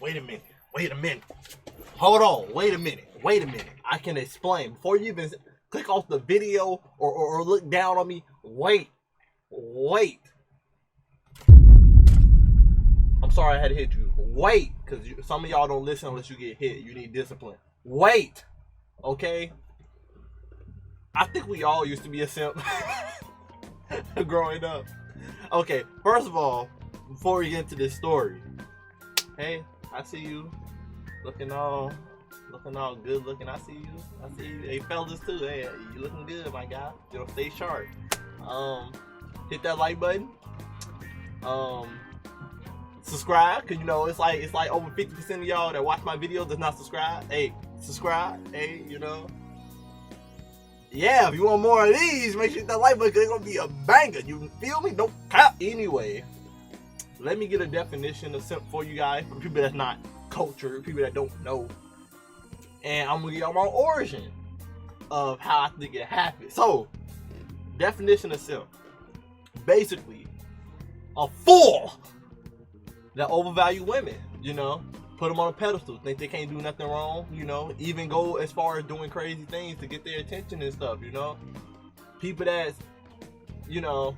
Wait a minute. Hold on, wait a minute. I can explain. Before you even click off the video or look down on me, wait. I'm sorry I had to hit you. Wait, because some of y'all don't listen unless you get hit. You need discipline. Wait, okay? I think we all used to be a simp growing up. Okay, first of all, before we get into this story, hey, I see you looking all good looking. I see you. Hey, fellas too. Hey, you looking good, my guy. You know, stay sharp. Hit that like button. Subscribe, cause you know it's like over 50% of y'all that watch my videos does not subscribe. Hey, subscribe. Hey, you know. Yeah, if you want more of these, make sure you hit that like button, cause it's gonna be a banger. You feel me? Don't cap. Anyway, let me get a definition of simp for you guys, for people that's not cultured, people that don't know. And I'm gonna give y'all my origin of how I think it happened. So, definition of simp. Basically, a fool that overvalue women, you know, put them on a pedestal, think they can't do nothing wrong, you know, even go as far as doing crazy things to get their attention and stuff, you know. People that's, you know,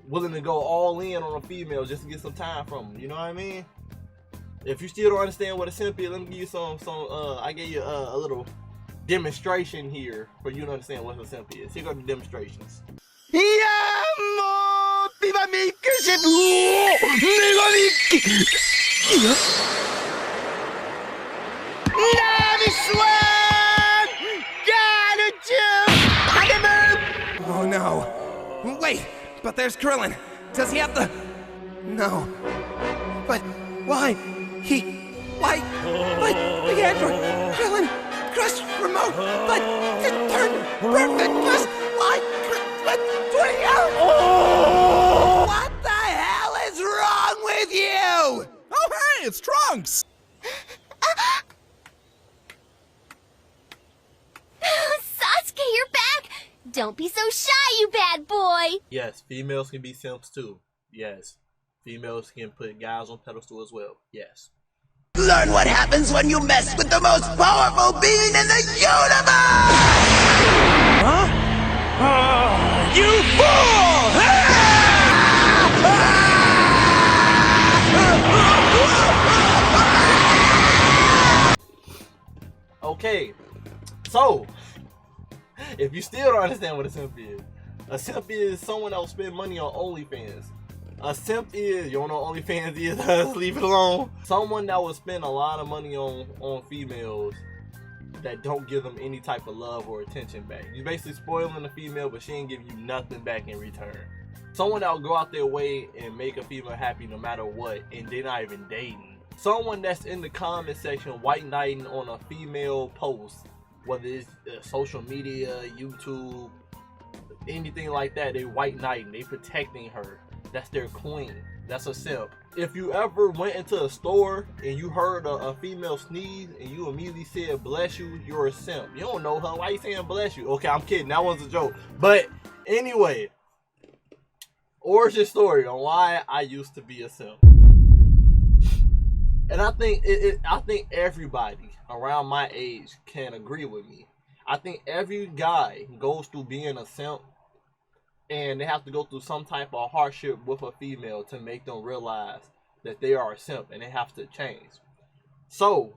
willing to go all in on a female just to get some time from them, you know what I mean? If you still don't understand what a simp is, let me give you I gave you a little demonstration here for you to understand what a simp is. Here go the demonstrations. Oh no. Wait, but there's Krillin. Does he have the... No. But why? Why? But the android, Krillin, crush remote, but turn perfect, just like What the hell is wrong with you? Oh hey, it's Trunks! Sasuke, you're back! Don't be so shy, you bad boy! Yes, females can be simps too. Yes. Females can put guys on pedestal as well. Yes. Learn what happens when you mess with the most powerful being in the universe! Huh? You fool! Okay, so if you still don't understand what a simp is someone that will spend money on OnlyFans. A simp is, you don't know what OnlyFans is, leave it alone. Someone that will spend a lot of money on females that don't give them any type of love or attention back. You're basically spoiling the female, but she ain't giving you nothing back in return. Someone that will go out their way and make a female happy no matter what, and they're not even dating. Someone that's in the comment section white knighting on a female post, whether it's social media, YouTube, anything like that, they white knighting, they protecting her. That's their queen. That's a simp. If you ever went into a store and you heard a female sneeze and you immediately said bless you, you're a simp. You don't know her. Why you saying bless you? Okay, I'm kidding. That was a joke. But anyway, origin story on why I used to be a simp. And I think I think everybody around my age can agree with me. I think every guy goes through being a simp, and they have to go through some type of hardship with a female to make them realize that they are a simp and they have to change. So,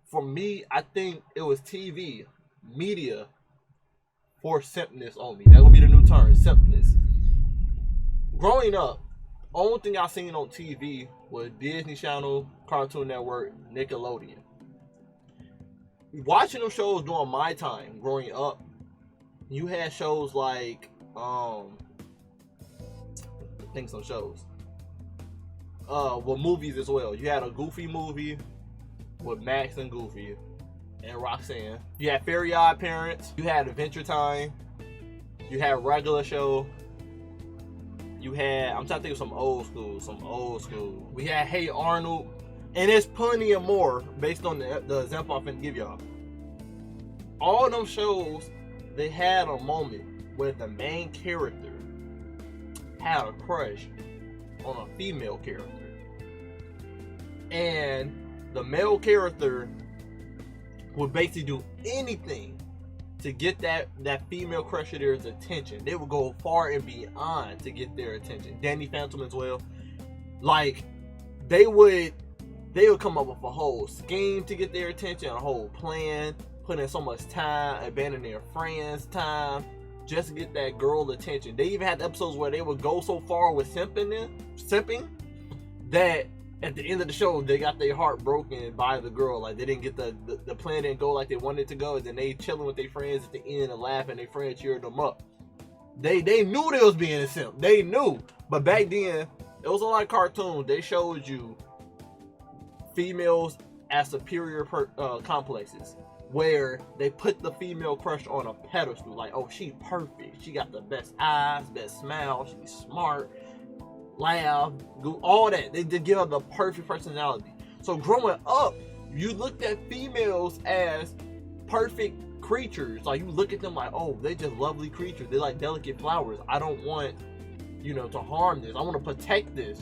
for me, I think it was TV, media, for simpness on me. That would be the new term, simpness. Growing up, only thing I seen on TV was Disney Channel, Cartoon Network, Nickelodeon. Watching them shows during my time, growing up, you had shows like think some shows. Well, movies as well. You had a Goofy movie with Max and Goofy and Roxanne. You had Fairy Odd Parents. You had Adventure Time. You had Regular Show. You had, I'm trying to think of some old school. We had Hey Arnold. And there's plenty of more based on the example I'm finna give y'all. All them shows, they had a moment where the main character had a crush on a female character. And the male character would basically do anything to get that female crush of theirs attention. They would go far and beyond to get their attention. Danny Phantom as well. Like, they would come up with a whole scheme to get their attention, a whole plan, put in so much time, abandon their friends' time, just to get that girl attention. They even had episodes where they would go so far with simping that at the end of the show they got their heart broken by the girl. Like, they didn't get the plan didn't go like they wanted it to go, and then they chilling with their friends at the end and laughing, their friends cheered them up. They knew they was being a simp. They knew. But back then, it was a lot of cartoons. They showed you females as superior complexes, where they put the female crush on a pedestal. Like, oh, she perfect. She got the best eyes, best smile. She's smart, laugh, all that. They did give her the perfect personality. So growing up, you looked at females as perfect creatures. Like, you look at them like, oh, they just lovely creatures. They're like delicate flowers. I don't want, to harm this. I want to protect this.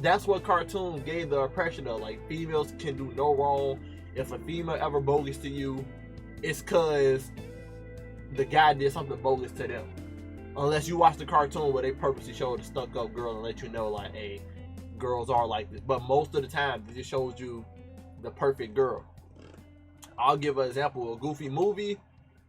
That's what cartoons gave the impression of. Like, females can do no wrong. If a female ever bogus to you, it's because the guy did something bogus to them. Unless you watch the cartoon where they purposely show the stuck-up girl and let you know, like, hey, girls are like this. But most of the time, it just shows you the perfect girl. I'll give an example of a Goofy movie.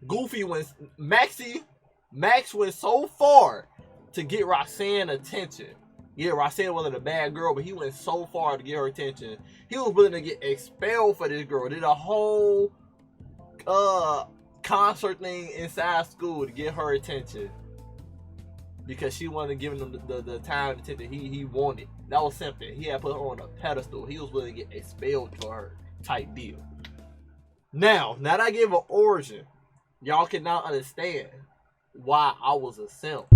Goofy went, Max went so far to get Roxanne attention. Yeah, Roxanne wasn't a bad girl, but he went so far to get her attention. He was willing to get expelled for this girl. Did a whole concert thing inside school to get her attention, because she wasn't giving him the time and attention he wanted. That was something. He had put her on a pedestal. He was willing to get expelled for her type deal. Now that I gave an origin, y'all can now understand why I was a simp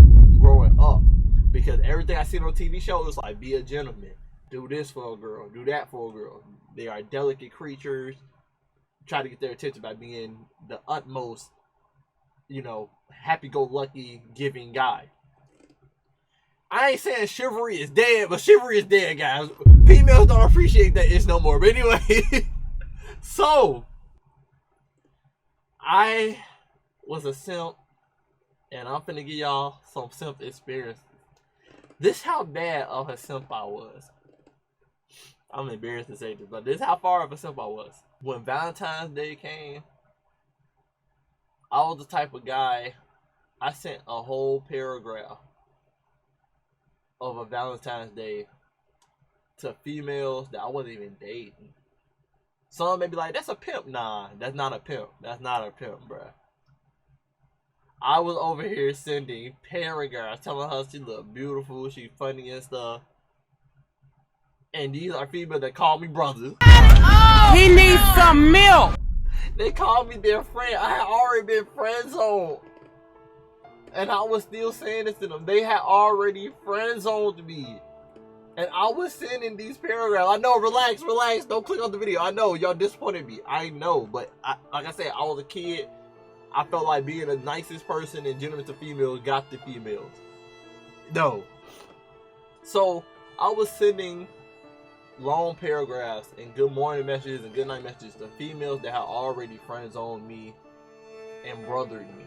growing up. Because everything I seen on TV show was like, be a gentleman, do this for a girl, do that for a girl. They are delicate creatures. Try to get their attention by being the utmost, happy-go-lucky giving guy. I ain't saying chivalry is dead, but chivalry is dead, guys. Females don't appreciate that it's no more. But anyway, so I was a simp, and I'm finna give y'all some simp experience. This how bad of a simp I was. I'm embarrassed to say this, but this how far of a simp I was. When Valentine's Day came, I was the type of guy, I sent a whole paragraph of a Valentine's Day to females that I wasn't even dating. Some may be like, that's a pimp. Nah, that's not a pimp. That's not a pimp, bruh. I was over here sending paragraphs telling her she looked beautiful, she funny and stuff. And these are females that call me brothers. Oh, he needs some milk. They called me their friend. I had already been friend zoned. And I was still saying this to them. They had already friend zoned me. And I was sending these paragraphs. I know, relax. Don't click on the video. I know, y'all disappointed me. I know. But like I said, I was a kid. I felt like being the nicest person and gentleman to females got the females. No. So, I was sending long paragraphs and good morning messages and good night messages to females that had already friend zoned me and brothered me.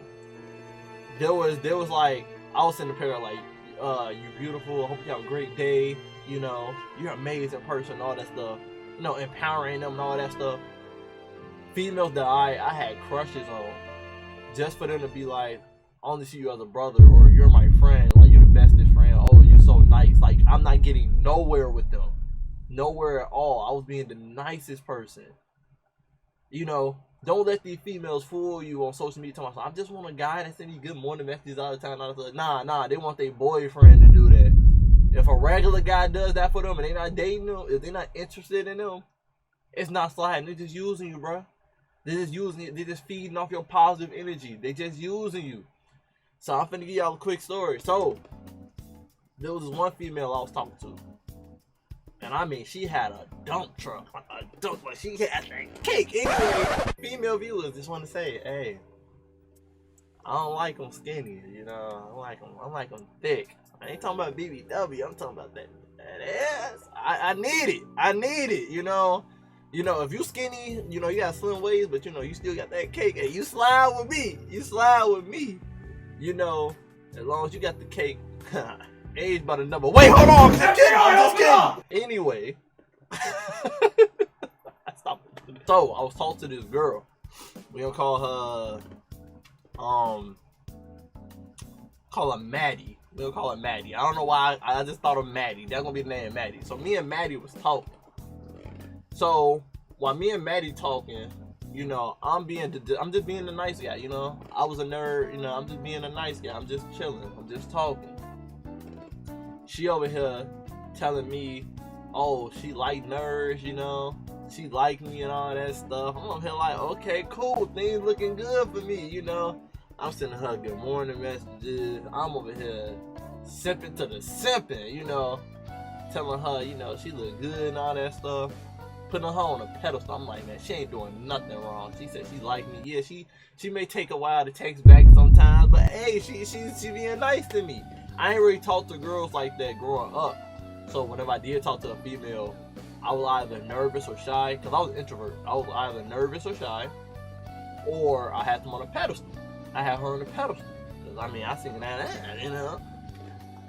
There was like, I was sending a paragraph like, you beautiful, I hope you have a great day, you're an amazing person, all that stuff. Empowering them and all that stuff. Females that I had crushes on. Just for them to be like, I only see you as a brother, or you're my friend, like you're the bestest friend, oh, you're so nice. Like, I'm not getting nowhere with them. Nowhere at all. I was being the nicest person. Don't let these females fool you on social media. I just want a guy that send you good morning messages all the time. Nah, they want their boyfriend to do that. If a regular guy does that for them and they not dating them, if they're not interested in them, it's not sliding. They're just using you, bro. They're just using it. They're just feeding off your positive energy. They just using you. So I'm finna give y'all a quick story. So there was this one female I was talking to. And I mean, she had a dump truck. Like she had that cake. Anyway, female viewers just want to say, hey, I don't like them skinny, I like them thick. I ain't talking about BBW. I'm talking about that ass. I need it. You know, if you skinny, you know, you got slim waist, but you know, you still got that cake. Hey, you slide with me. You slide with me. You know, as long as you got the cake. Age by the number. Wait, hold on. I'm just kidding. Anyway. Stop. So, I was talking to this girl. We gonna call her Maddie. We'll call her Maddie. I don't know why. I just thought of Maddie. That's gonna be the name, Maddie. So me and Maddie was talking. So while me and Maddie talking, you know, I'm just being the nice guy. You know, I was a nerd. You know, I'm just being a nice guy. I'm just chilling. I'm just talking. She over here telling me, oh, she like nerds. You know, she like me and all that stuff. I'm over here like, okay, cool. Things looking good for me. You know. I'm sending her good morning messages. I'm over here simping to the simping, you know, telling her, you know, she look good and all that stuff. Putting her on a pedestal. I'm like, man, she ain't doing nothing wrong. She said she like me. Yeah, she may take a while to text back sometimes, but hey, she being nice to me. I ain't really talked to girls like that growing up. So whenever I did talk to a female, I was either nervous or shy, because I was an introvert. I was either nervous or shy, or I had them on a pedestal. I had her on the pedestal. Cause I mean, I seen that, you know.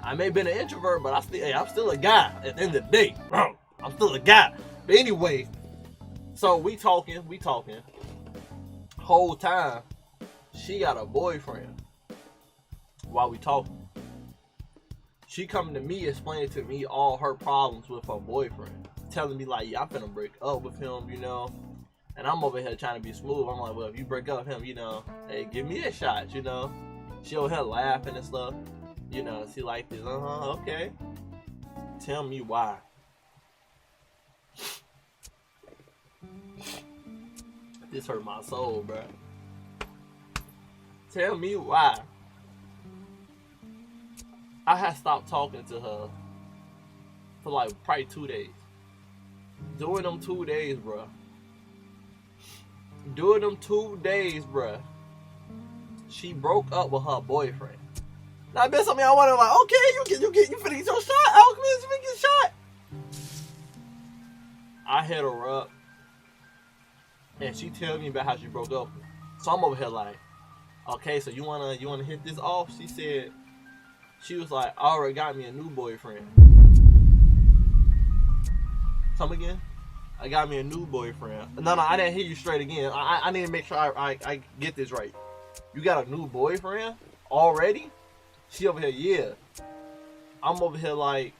I may have been an introvert, but I'm still a guy at the end of the day. I'm still a guy. But anyway, so we talking. Whole time, she got a boyfriend. While we talking, she coming to me explaining to me all her problems with her boyfriend, telling me like, yeah, I'm finna break up with him, you know. And I'm over here trying to be smooth. I'm like, well, if you break up with him, you know, hey, give me a shot, you know. She over here laughing and stuff. You know, she like this. Okay. Tell me why. This hurt my soul, bro. Tell me why. I had stopped talking to her for like probably 2 days. During them 2 days, bro. During them 2 days, bruh, she broke up with her boyfriend. Now, I bet something I wanted, like, okay, you finna get your shot, Alchemist, you finna get shot. I hit her up, and she tell me about how she broke up. So I'm over here like, okay, so you wanna hit this off? She said, she was like, I already got me a new boyfriend. Come again? I got me a new boyfriend. No, I didn't hear you straight again. I need to make sure I get this right. You got a new boyfriend already? She over here, yeah. I'm over here like,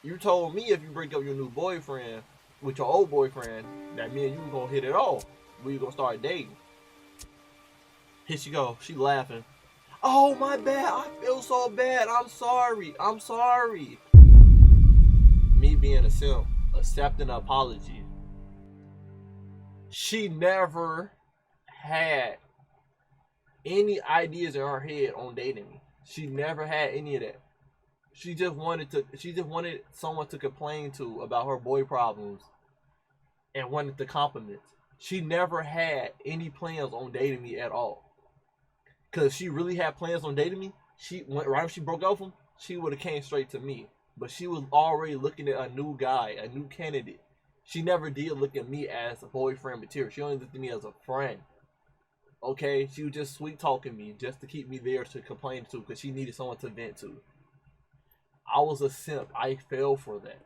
you told me if you break up your new boyfriend with your old boyfriend, that me and you gonna hit it off. We gonna start dating. Here she go. She laughing. Oh, my bad. I feel so bad. I'm sorry. Me being a simp, accepting an apology. She never had any ideas in her head on dating me. She never had any of that. She just wanted someone to complain to about her boy problems and wanted the compliments. She never had any plans on dating me at all. Cause she really had plans on dating me, right when she broke up with him, she would have came straight to me. But she was already looking at a new guy, a new candidate. She never did look at me as a boyfriend material. She only looked at me as a friend. Okay? She was just sweet talking me just to keep me there to complain to because she needed someone to vent to. I was a simp. I fell for that.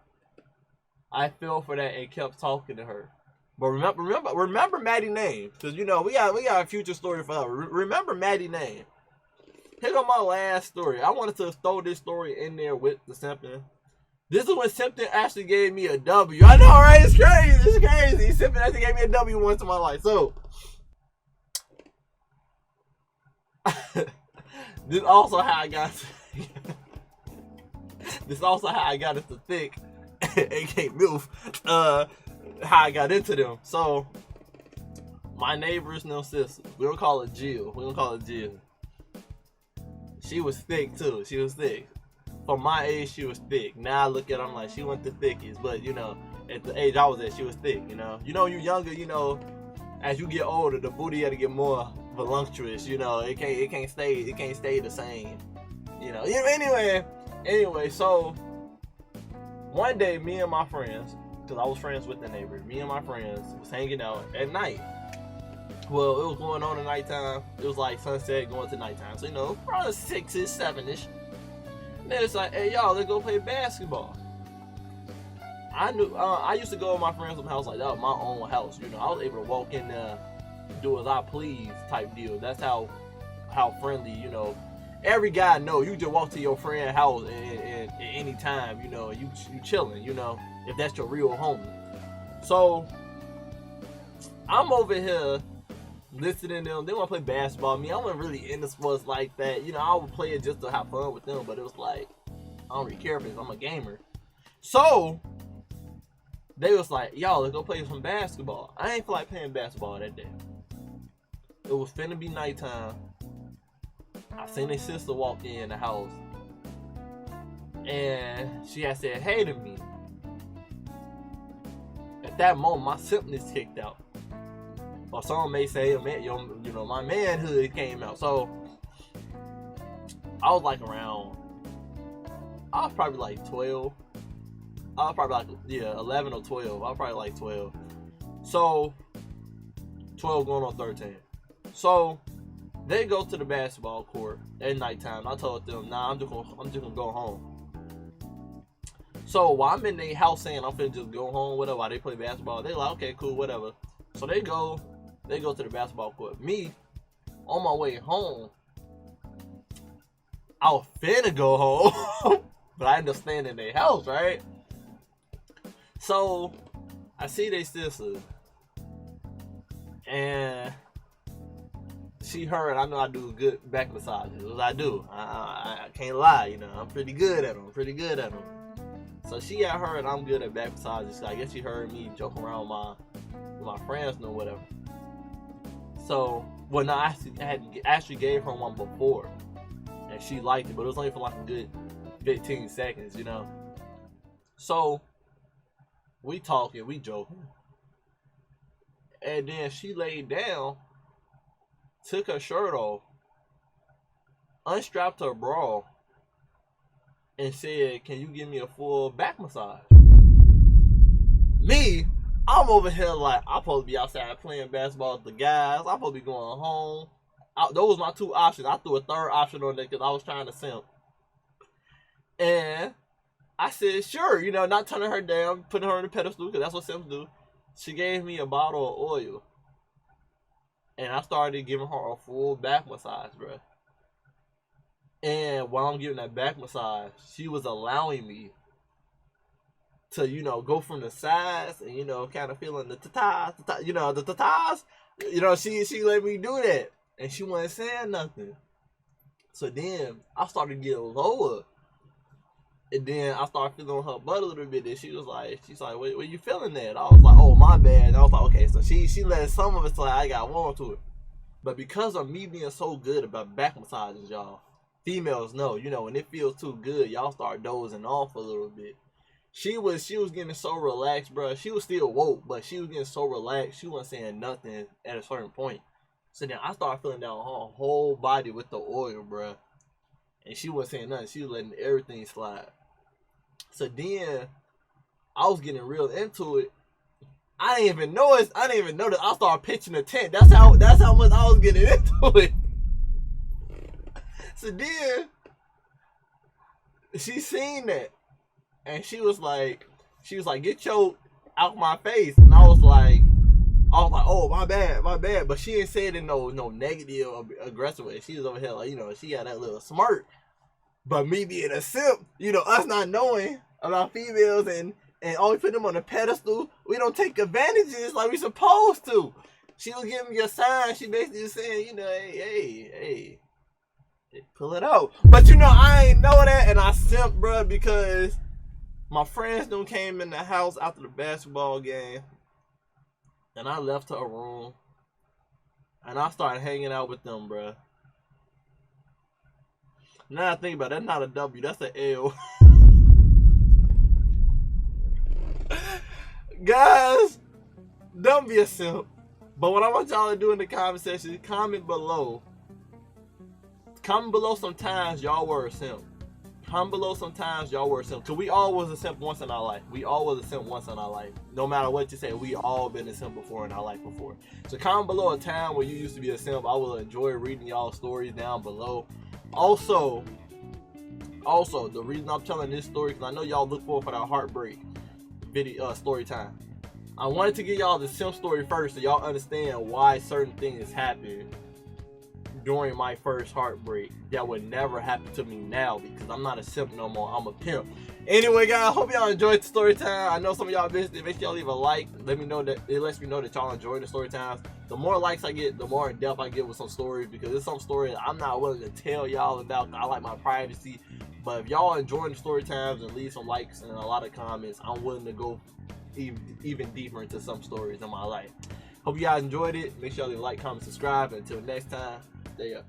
And kept talking to her. But remember Maddie's name. Because, you know, we got a future story for her. Remember Maddie's name. Here go my last story. I wanted to throw this story in there with the simping. This is when simping actually gave me a W. I know, right? It's crazy. Simping actually gave me a W once in my life. So, this is also how I got into Thick, aka MILF, how I got into them. So, my neighbor's no sister. We don't call her Jill. She was thick too. She was thick. For my age, she was thick. Now I look at her, I'm like, she wasn't the thickest. But, you know, at the age I was at, she was thick, you know. You know, you're younger, you know, as you get older, the booty had to get more voluptuous, you know. It can't stay the same. You know. Anyway, so one day me and my friends, because I was friends with the neighbor. Me and my friends was hanging out at night. Well, it was going on at nighttime. It was like sunset going to nighttime. So, you know, probably 6-ish, 7-ish. And then it's like, hey, y'all, let's go play basketball. I used to go to my friends' house like that was my own house. You know, I was able to walk in there, do as I please type deal. That's how friendly, you know. Every guy know you just walk to your friend's house at any time, you know, you chilling, you know, if that's your real homie. So I'm over here listening to them. They want to play basketball. Me, I wasn't really into sports like that. You know, I would play it just to have fun with them, but it was like, I don't really care if I'm a gamer. So they was like, y'all, let's go play some basketball. I ain't feel like playing basketball that day. It was finna be nighttime. I seen their sister walk in the house, and she had said hey to me. At that moment, my simpness kicked out. Or some may say, you know, my manhood came out. So I was like around, I was probably like 12. I was probably like, 11 or 12. I was probably like 12. So 12 going on 13. So they go to the basketball court at nighttime. I told them, nah, I'm just gonna go home. So while I'm in their house saying I'm finna just go home, whatever, while they play basketball, they like, okay, cool, whatever. So they go to the basketball court. Me, on my way home, I was finna go home, but I ended up staying in their house, right? So I see they sister, and she heard I know I do good back massages. I do. I can't lie, you know. I'm pretty good at them. So she had heard I'm good at back massages. So I guess she heard me joking around with my friends and whatever. So, well, no, I actually gave her one before, and she liked it, but it was only for like a good 15 seconds, you know. So we talking, we joking, and then she laid down, took her shirt off, unstrapped her bra, and said, can you give me a full back massage? Me, I'm over here like, I'm supposed to be outside playing basketball with the guys. I'm supposed to be going home. Those were my two options. I threw a third option on there because I was trying to simp. And I said, sure, you know, not turning her down, putting her on the pedestal, because that's what simps do. She gave me a bottle of oil. And I started giving her a full back massage, bro. And while I'm giving that back massage, she was allowing me to, you know, go from the sides and, you know, kind of feeling the tatas, you know, the tatas. You know, she let me do that. And she wasn't saying nothing. So then I started getting lower. And then I started feeling her butt a little bit. And she's like, where you feeling that? I was like, oh, my bad. And I was like, okay. So she let some of it slide. I got warm to it. But because of me being so good about back massages, y'all, females know, you know, when it feels too good, y'all start dozing off a little bit. She was getting so relaxed, bro. She was still woke, but she was getting so relaxed. She wasn't saying nothing at a certain point. So then I started feeling down her whole body with the oil, bro. And she wasn't saying nothing. She was letting everything slide. So then I was getting real into it. I didn't even know that I started pitching a tent. That's how much I was getting into it. So then she seen that. And she was like, get your out my face. And I was like, oh, my bad. But she didn't say it in no negative or aggressive way. She was over here like, you know, she had that little smirk. But me being a simp, you know, us not knowing about females and always put them on a pedestal, we don't take advantages like we supposed to. She was giving me a sign. She basically was saying, you know, hey, pull it out. But you know, I ain't know that, and I simp, bro, because my friends done came in the house after the basketball game, and I left her room, and I started hanging out with them, bro. Now I think about it, that's not a W, that's an L. Guys, don't be a simp. But what I want y'all to do in the comment section is comment below. Comment below sometimes y'all were a simp. Comment below sometimes y'all were a simp. Cause we all was a simp once in our life. We all was a simp once in our life. No matter what you say, we all been a simp before in our life before. So comment below a time where you used to be a simp. I will enjoy reading y'all stories down below. Also, the reason I'm telling this story, because I know y'all look forward for that heartbreak video story time. I wanted to give y'all the simp story first so y'all understand why certain things happen during my first heartbreak that would never happen to me now, because I'm not a simp no more. I'm a pimp. Anyway, guys, hope y'all enjoyed the story time. I know some of y'all missed it. Make sure y'all leave a like. Let me know that it lets me know that y'all enjoy the story times. The more likes I get, the more in depth I get with some stories, because there's some stories I'm not willing to tell y'all about. I like my privacy. But if y'all enjoy the story times and leave some likes and a lot of comments, I'm willing to go even deeper into some stories in my life. Hope you guys enjoyed it. Make sure you like, comment, subscribe. Until next time, stay up.